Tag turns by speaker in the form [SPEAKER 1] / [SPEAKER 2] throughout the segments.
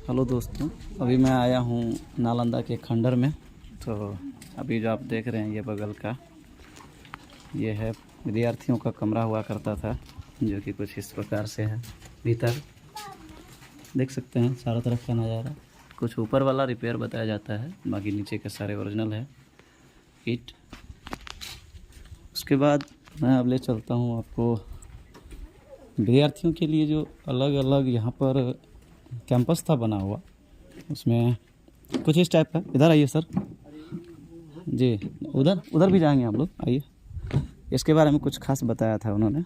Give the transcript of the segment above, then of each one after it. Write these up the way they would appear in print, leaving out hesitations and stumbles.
[SPEAKER 1] Hello दोस्तों, अभी मैं आया हूँ नालंदा के खंडर में। तो अभी जो आप देख रहे हैं ये बगल का ये है विद्यार्थियों का कमरा हुआ करता था, जो कि कुछ इस प्रकार से है। भीतर देख सकते हैं चारों तरफ का नज़ारा। कुछ ऊपर वाला रिपेयर बताया जाता है, बाकी नीचे के सारे ओरिजिनल है ईट। उसके बाद मैं अब ले चलता हूँ आपको विद्यार्थियों के लिए जो अलग अलग यहाँ पर कैंपस था बना हुआ, उसमें कुछ इस टाइप का। इधर आइए सर जी, उधर उधर भी जाएंगे हम लोग, आइए। इसके बारे में कुछ खास बताया था उन्होंने,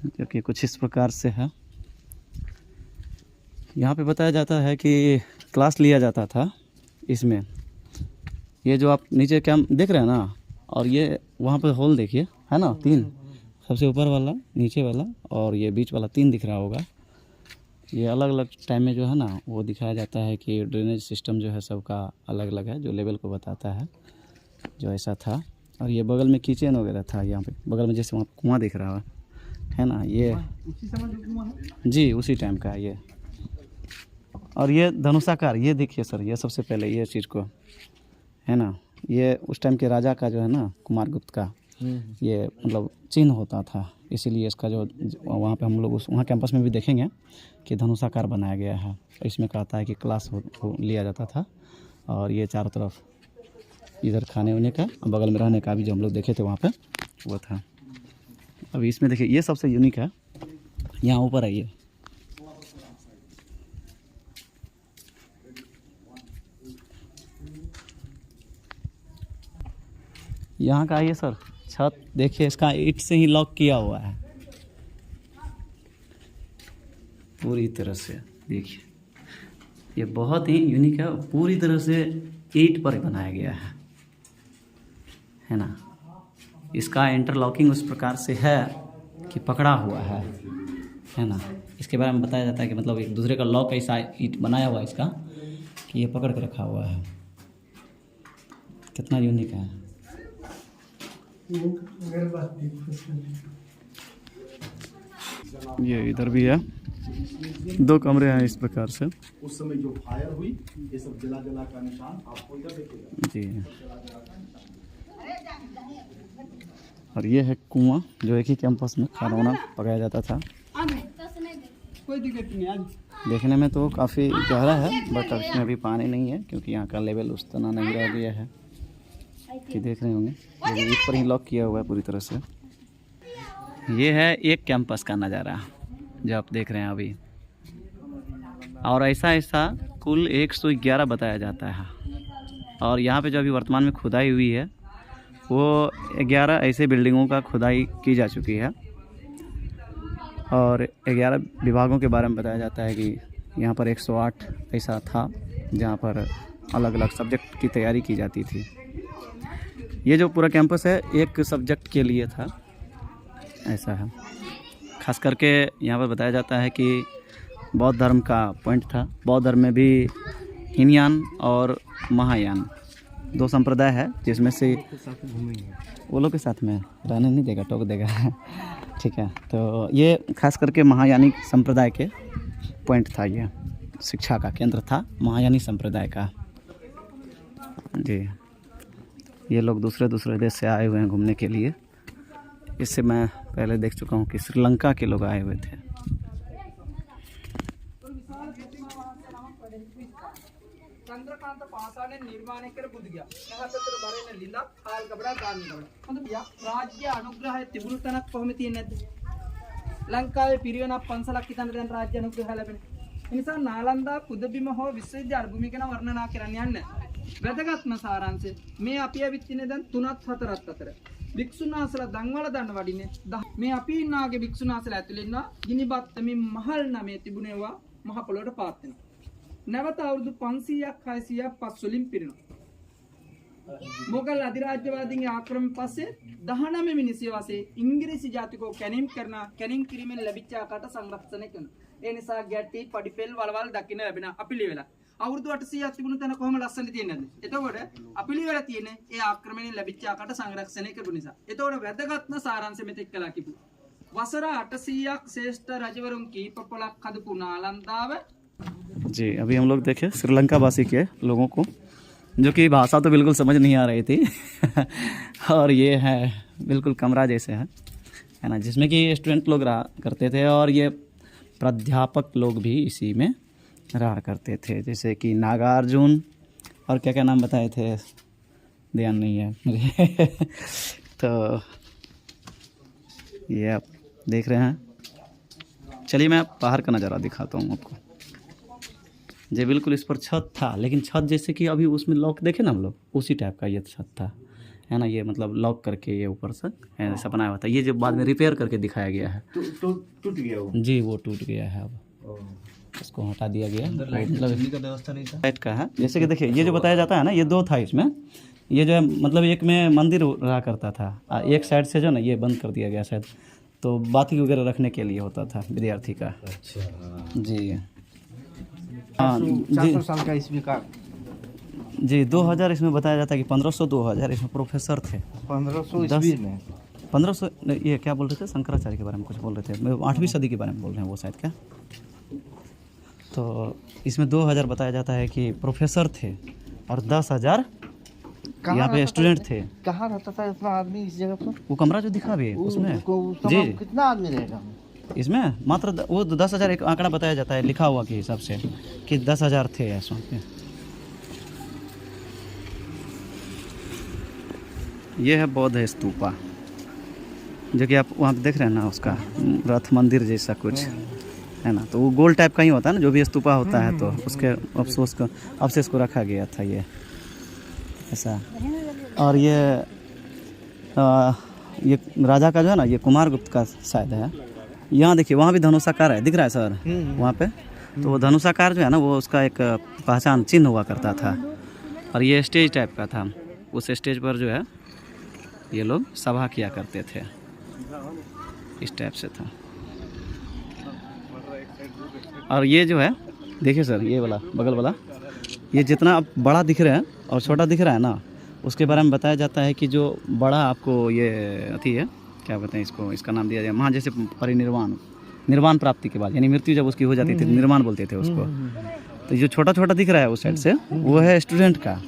[SPEAKER 1] जो कि कुछ इस प्रकार से है। यहाँ पे बताया जाता है कि क्लास लिया जाता था इसमें। ये जो आप नीचे कैंप देख रहे हैं ना, और ये वहाँ पे हॉल देखिए, है ना, 3, सबसे ऊपर वाला, नीचे वाला और ये बीच वाला 3 दिख रहा होगा। ये अलग अलग टाइम में जो है ना वो दिखाया जाता है कि ड्रेनेज सिस्टम जो है सबका अलग अलग है, जो लेवल को बताता है, जो ऐसा था। और ये बगल में किचन वगैरह था, यहाँ पे बगल में जैसे वहाँ कुआं दिख रहा है ना, ये
[SPEAKER 2] उसी समय जो कुआं है
[SPEAKER 1] जी उसी टाइम का है ये। और ये धनुषाकार, ये देखिए सर, ये सबसे पहले ये चीज़ को है ना, ये उस टाइम के राजा का जो है ना कुमारगुप्त का ये मतलब चिन्ह होता था, इसीलिए इसका जो वहाँ पे हम लोग वहाँ कैंपस में भी देखेंगे कि धनुषाकार बनाया गया है। इसमें कहता है कि क्लास हो लिया जाता था। और ये चारों तरफ इधर खाने उने का, बगल में रहने का भी जो हम लोग देखे थे वहाँ पे वो था। अभी इसमें देखिए ये सबसे यूनिक है, यहाँ ऊपर है ये। यहाँ का आइए सर, छत देखिए, इसका ईंट से ही लॉक किया हुआ है पूरी तरह से। देखिए ये बहुत ही यूनिक है, पूरी तरह से ईंट पर बनाया गया है ना। इसका इंटरलॉकिंग उस प्रकार से है कि पकड़ा हुआ है ना। इसके बारे में बताया जाता है कि मतलब एक दूसरे का लॉक ऐसा ईंट बनाया हुआ है इसका कि ये पकड़ के रखा हुआ है। कितना यूनिक है। ये इधर भी है, 2 कमरे हैं इस प्रकार से।
[SPEAKER 3] उस समय जो फायर हुई ये सब जला जला का निशान आपको इधर दिखेगा
[SPEAKER 1] जी। और ये है कुआं, जो एक ही कैंपस में खाना वाना पकाया जाता था।
[SPEAKER 2] कोई दिक्कत नहीं आज।
[SPEAKER 1] देखने में तो काफ़ी गहरा है, बट इसमें अभी पानी नहीं है क्योंकि यहाँ का लेवल उस तरह नहीं रह गया है कि देख रहे होंगे। लेकिन ईंट पर ही लॉक किया हुआ है पूरी तरह से। ये है एक कैंपस का नज़ारा जो आप देख रहे हैं अभी। और ऐसा ऐसा कुल 111 बताया जाता है। और यहाँ पे जो अभी वर्तमान में खुदाई हुई है वो 11 ऐसे बिल्डिंगों का खुदाई की जा चुकी है। और 11 विभागों के बारे में बताया जाता है कि यहाँ पर 108 ऐसा था जहाँ पर अलग अलग सब्जेक्ट की तैयारी की जाती थी। ये जो पूरा कैंपस है एक सब्जेक्ट के लिए था, ऐसा है। खास करके यहाँ पर बताया जाता है कि बौद्ध धर्म का पॉइंट था। बौद्ध धर्म में भी हीनयान और महायान 2 संप्रदाय है, जिसमें से वो लोग के साथ में रहने नहीं देगा, टोक देगा ठीक है। तो ये खास करके महायानी संप्रदाय के पॉइंट था, ये शिक्षा का केंद्र था महायानी संप्रदाय का जी। ये लोग दूसरे देश से आए हुए हैं घूमने के लिए। इससे मैं पहले देख चुका हूँ कि श्रीलंका के लोग आए हुए थे।
[SPEAKER 2] चंद्रकांत पासाने निर्माण कर बुद्ध गया नहतर बरेन लिंदा काल कबड़ा दान कबड़ा मतलब राज्य अनुग्रह तिबुरु तनक කොහොම තියෙන්නේ නැද්ද ලංකාවේ පිරිවෙනක් 500ක් හිතන්න දැන් රාජ්‍ය අනුග්‍රහය ලැබෙන. ඒ නිසා නාලන්දා පුදබිම හෝ විශ්වවිද්‍යාල භූමිය ගැන වර්ණනා කරන්න යන්නේ. වැදගත්ම සාරාංශය මේ අපි ඇවිත් ඉන්නේ දැන් 3ත් 4ත් අතර. භික්ෂුන් වහන්සේලා දන්වල දන්න වඩින්නේ මේ අපි ඉන්නාගේ භික්ෂුන් වහන්සේලා ඇතුළේ ඉන්නවා ගිනිබත්තමින් මහල් නමේ තිබුණේවා මහ පොළොවට පාත් වෙනවා. නැවත අවුරුදු 500ක් 600ක් පස්වලින් පිරෙනවා. මොගල් අධිරාජ්‍යවාදීන්ගේ ආක්‍රමණ පස්සේ 19 වෙනි සියවසේ ඉංග්‍රීසි ජාතිකෝ කැණීම් කිරීමෙන් ලැබිච්ච ආකාරයට සංරක්ෂණය කරනවා. ඒ නිසා ගැටි පඩිපෙල් වලවල් දකින්න ලැබෙන අපිලිවෙල. අවුරුදු 800ක් තිබුණු තැන කොහොම ලස්සන තියෙන්නේ නැද්ද? එතකොට අපිලිවෙල තියෙන්නේ ඒ ආක්‍රමණයෙන් ලැබිච්ච ආකාරයට සංරක්ෂණය කරපු නිසා. එතකොට වැදගත්ම සාරාංශය මෙතෙක් කළා කිව්වා. වසර 800ක් ශ්‍රේෂ්ඨ රජවරුන් කීප පොළක් හදපු නාලන්දාව
[SPEAKER 1] जी अभी हम लोग देखे श्रीलंका वासी के लोगों को, जो कि भाषा तो बिल्कुल समझ नहीं आ रही थी और ये है बिल्कुल कमरा जैसे है ना, जिसमें कि स्टूडेंट लोग रहा करते थे और ये प्राध्यापक लोग भी इसी में रहा करते थे, जैसे कि नागार्जुन और क्या क्या नाम बताए थे, ध्यान नहीं है मुझे तो ये आप देख रहे हैं। चलिए मैं बाहर का नज़ारा दिखाता हूँ आपको। ये बिल्कुल इस पर छत था, लेकिन छत जैसे कि अभी उसमें लॉक देखे ना हम लोग, उसी टाइप का ये छत था, है ना। ये मतलब लॉक करके ये ऊपर से ऐसा बनाया हुआ था। ये जो बाद में रिपेयर करके दिखाया गया है,
[SPEAKER 3] टूट गया वो।
[SPEAKER 1] जी वो टूट गया है, अब इसको हटा दिया गया। मतलब
[SPEAKER 3] का व्यवस्था नहीं था।
[SPEAKER 1] लाइट का है, जैसे कि देखिए ये जो बताया जाता है ना, ये 2 था इसमें। ये जो है मतलब एक में मंदिर रहा करता था, एक साइड से जो ना ये बंद कर दिया गया शायद, तो बाती वगैरह रखने के लिए होता था विद्यार्थी का।
[SPEAKER 3] अच्छा
[SPEAKER 1] जी हाँ जी
[SPEAKER 3] 400 साल का इसमें का
[SPEAKER 1] जी 2000 इसमें बताया जाता है कि 1500 2000 इसमें प्रोफेसर थे।
[SPEAKER 3] 1500
[SPEAKER 1] 10
[SPEAKER 3] ईस्वी में
[SPEAKER 1] 1500 ये क्या बोल रहे थे, शंकराचार्य के बारे में कुछ बोल रहे थे, 8वीं सदी के बारे में बोल रहे हैं वो शायद, क्या। तो इसमें 2000 बताया जाता है कि प्रोफेसर थे और 10,000 यहाँ पे स्टूडेंट थे।
[SPEAKER 3] कहाँ रहता था इतना आदमी इस जगह पर?
[SPEAKER 1] वो कमरा जो दिखा भी है उसमें
[SPEAKER 3] जी कितना आदमी रहेगा
[SPEAKER 1] इसमें मात्र वो 10,000 एक आंकड़ा बताया जाता है लिखा हुआ के हिसाब से कि 10,000 थे ऐसा। ये है बौद्ध स्तूपा, जो कि आप वहाँ पे देख रहे हैं ना, उसका रथ मंदिर जैसा कुछ है ना। तो वो गोल टाइप का ही होता है ना, जो भी स्तूपा होता है, तो उसके अवशेष को रखा गया था ये ऐसा। और ये राजा का जो है ना, ये कुमारगुप्त का शायद है। यहाँ देखिए वहाँ भी धनुषाकार है, दिख रहा है सर वहाँ पे। तो वो धनुषाकार जो है ना, वो उसका एक पहचान चिन्ह हुआ करता था। और ये स्टेज टाइप का था, उस स्टेज पर जो है ये लोग सभा किया करते थे, इस टाइप से था। और ये जो है देखिए सर, ये वाला बगल वाला, ये जितना आप बड़ा दिख रहा है और छोटा दिख रहा है ना, उसके बारे में बताया जाता है कि जो बड़ा आपको ये अथी है, क्या कहते हैं इसको, इसका नाम दिया जाए वहाँ जैसे निर्वाण प्राप्ति के बाद, यानी मृत्यु जब उसकी हो जाती थी, निर्वाण बोलते थे उसको। तो जो छोटा छोटा दिख रहा है उस साइड से, वो है स्टूडेंट का।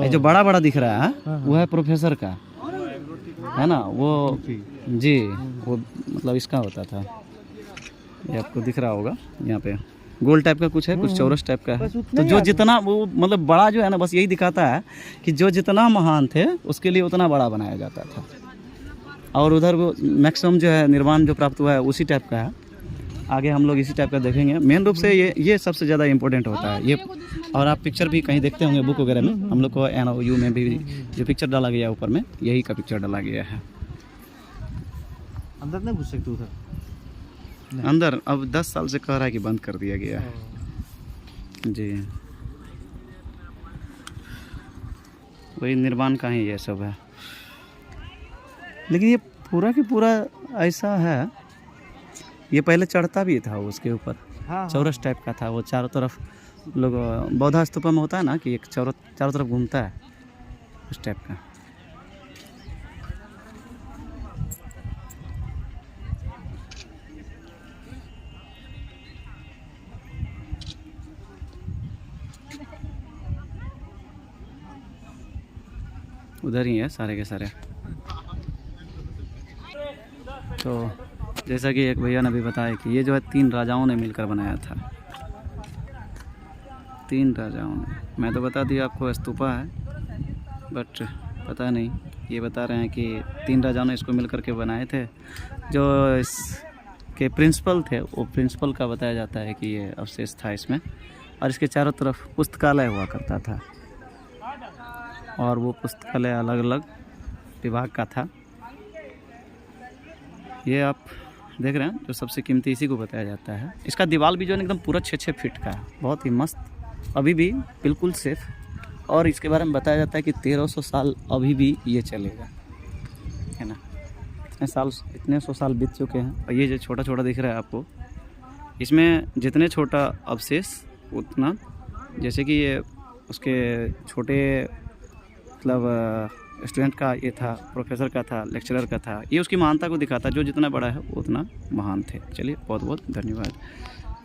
[SPEAKER 1] जो बड़ा बड़ा दिख रहा है वो है प्रोफेसर का, है ना। वो जी वो मतलब इसका होता था, ये आपको दिख रहा होगा यहाँ पे गोल टाइप का कुछ है, कुछ चौरस टाइप का है। तो जो जितना वो मतलब बड़ा जो है ना, बस यही दिखाता है कि जो जितना महान थे उसके लिए उतना बड़ा बनाया जाता था। और उधर वो मैक्सिमम जो है निर्वाण जो प्राप्त हुआ है उसी टाइप का है। आगे हम लोग इसी टाइप का देखेंगे। मेन रूप से ये सबसे ज़्यादा इम्पोर्टेंट होता है ये। और आप पिक्चर भी कहीं देखते होंगे बुक वगैरह में, हम लोग को NOU में भी जो पिक्चर डाला गया है ऊपर में, यही का पिक्चर डाला गया है।
[SPEAKER 3] अंदर नहीं घुस सकते उधर
[SPEAKER 1] अंदर अब 10 साल से कह रहा है कि बंद कर दिया गया है जी। वही निर्माण का ही ये सब है, लेकिन ये पूरा की पूरा ऐसा है। ये पहले चढ़ता भी था उसके ऊपर, चौरस टाइप का था वो, चारों तरफ लोग बौद्ध स्तूपा में होता है ना कि एक चारों तरफ घूमता है, उस टाइप का। उधर ही है सारे के सारे। तो जैसा कि एक भैया ने भी बताया कि ये जो है 3 राजाओं ने मिलकर बनाया था, 3 राजाओं ने। मैं तो बता दिया आपको स्तूपा है, बट पता नहीं, ये बता रहे हैं कि 3 राजाओं ने इसको मिलकर के बनाए थे। जो इसके प्रिंसिपल थे, वो प्रिंसिपल का बताया जाता है कि ये अवशेष था इसमें। और इसके चारों तरफ पुस्तकालय हुआ करता था, और वो पुस्तकालय अलग अलग विभाग का था। ये आप देख रहे हैं जो सबसे कीमती इसी को बताया जाता है। इसका दीवार भी जो है एकदम पूरा 6-6 फीट का है, बहुत ही मस्त, अभी भी बिल्कुल सेफ। और इसके बारे में बताया जाता है कि 1300 साल अभी भी ये चलेगा, है ना। इतने 100 साल बीत चुके हैं। और ये जो छोटा छोटा दिख रहा है आपको, इसमें जितने छोटा अवशेष उतना, जैसे कि ये उसके छोटे मतलब स्टूडेंट का ये था, प्रोफेसर का था, लेक्चरर का था। ये उसकी महानता को दिखाता, जो जितना बड़ा है वो उतना महान थे। चलिए बहुत बहुत धन्यवाद।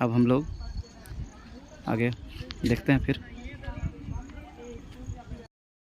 [SPEAKER 1] अब हम लोग आगे देखते हैं फिर।